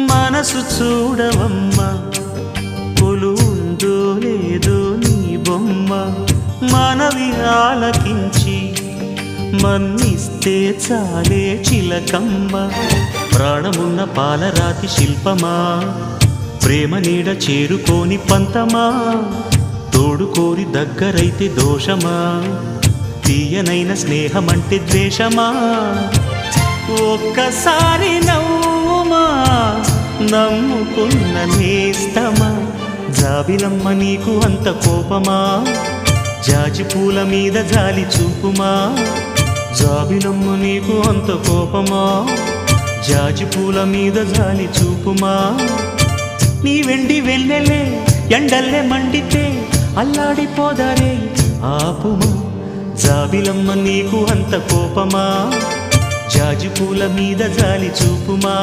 మనసు చూడవమ్మా కొలుందో లేదో నీ బొమ్మ మనవి ఆలకించి మన్నిస్తే చాలే చిలకమ్మ ప్రాణమున్న పాలరాతి శిల్పమా ప్రేమ నీడ చేరుకోని పంతమా తోడుకోరి దగ్గరైతే దోషమా తీయనైన స్నేహమంటే ద్వేషమా ఒక్కసారి నవ్వుమా నమ్ముకున్న నేస్తమా జాబిలమ్మ నీకు అంత కోపమా జాజి పూల మీద జాలి చూపుమా జాబిలమ్మ నీకు అంత కోపమా జాజి పూల మీద జాలి చూపుమా నీ వెండి వెన్నెలే ఎండల్లే మండితే అల్లాడిపోదారే ఆపుమా జాబిలమ్మ నీకు అంత కోపమా జాజి పూల మీద జాలి చూపుమా